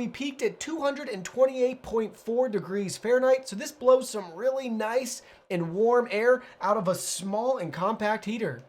we peaked at 228.4 degrees Fahrenheit. So this blows some really nice and warm air out of a small and compact heater.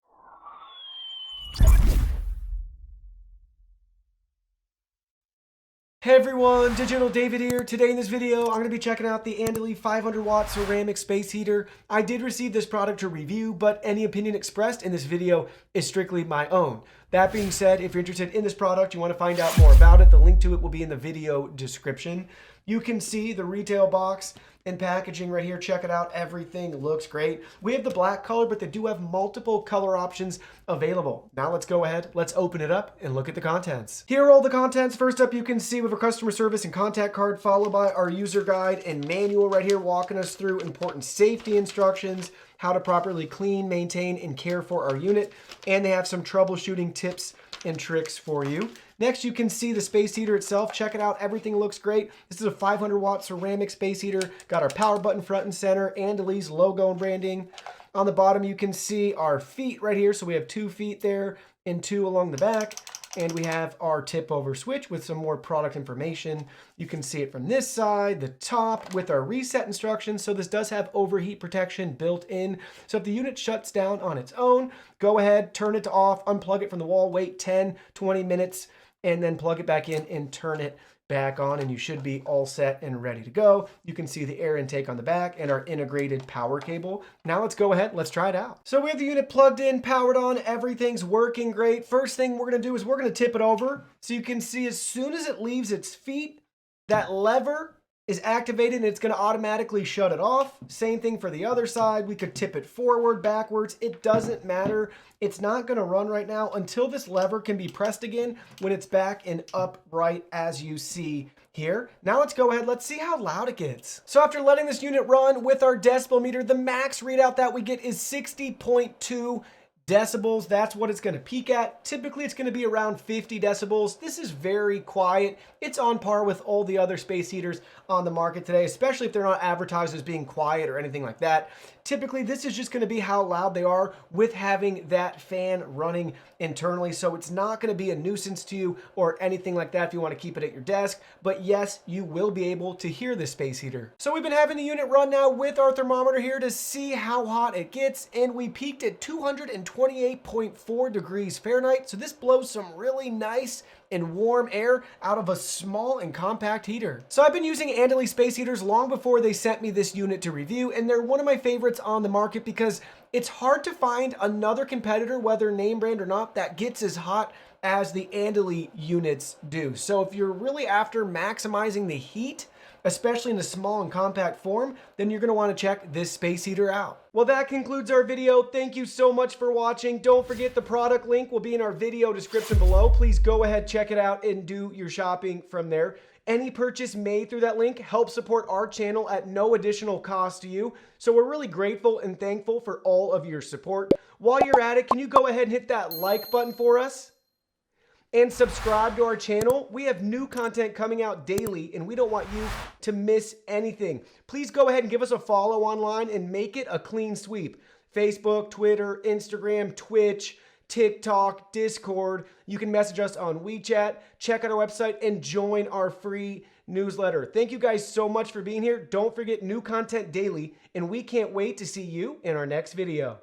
Hey everyone, Digital David here. Today in this video, I'm going to be checking out the Andily 500w ceramic space heater. I did receive this product to review, but any opinion expressed in this video is strictly my own. That being said, if you're interested in this product, you want to find out more about it, the link to it will be in the video description. You can see the retail box and packaging right here. Check it out. Everything looks great. We have the black color, but they do have multiple color options available. Now let's go ahead. Let's open it up and look at the contents. Here are all the contents. First up, you can see we have a customer service and contact card, followed by our user guide and manual right here, walking us through important safety instructions, how to properly clean, maintain, and care for our unit. And they have some troubleshooting tips and tricks for you. Next, you can see the space heater itself. Check it out. Everything looks great. This is a 500w ceramic space heater. Got our power button front and center, Andyly's logo and branding. On the bottom, you can see our feet right here. So we have 2 feet there and 2 along the back. And we have our tip over switch with some more product information. You can see it from this side, the top, with our reset instructions. So this does have overheat protection built in. So if the unit shuts down on its own, go ahead, turn it to off, unplug it from the wall, wait 10, 20 minutes, and then plug it back in and turn it back on, and you should be all set and ready to go. You can see the air intake on the back and our integrated power cable. Now let's go ahead, let's try it out. So we have the unit plugged in, powered on, everything's working great. First thing we're gonna do is we're gonna tip it over. So you can see as soon as it leaves its feet, that lever is activated and it's gonna automatically shut it off. Same thing for the other side. We could tip it forward, backwards, it doesn't matter. It's not gonna run right now until this lever can be pressed again when it's back and upright as you see here. Now let's go ahead, let's see how loud it gets. So after letting this unit run with our decibel meter, the max readout that we get is 60.2 decibels. That's what it's going to peak at. Typically it's going to be around 50 decibels. This is very quiet. It's on par with all the other space heaters on the market today, especially if they're not advertised as being quiet or anything like that. Typically this is just going to be how loud they are with having that fan running internally. So it's not going to be a nuisance to you or anything like that if you want to keep it at your desk. But yes, you will be able to hear the space heater. So we've been having the unit run now with our thermometer here to see how hot it gets, and we peaked at 228.4 degrees Fahrenheit. So this blows some really nice and warm air out of a small and compact heater. So I've been using Andily space heaters long before they sent me this unit to review, and they're one of my favorites on the market because it's hard to find another competitor, whether name brand or not, that gets as hot as the Andily units do. So if you're really after maximizing the heat, especially in the small and compact form, then you're gonna wanna check this space heater out. Well, that concludes our video. Thank you so much for watching. Don't forget the product link will be in our video description below. Please go ahead, check it out, and do your shopping from there. Any purchase made through that link helps support our channel at no additional cost to you. So we're really grateful and thankful for all of your support. While you're at it, can you go ahead and hit that like button for us? And subscribe to our channel. We have new content coming out daily, and we don't want you to miss anything. Please go ahead and give us a follow online and make it a clean sweep. Facebook, Twitter, Instagram, Twitch, TikTok, Discord. You can message us on WeChat, check out our website, and join our free newsletter. Thank you guys so much for being here. Don't forget, new content daily, and we can't wait to see you in our next video.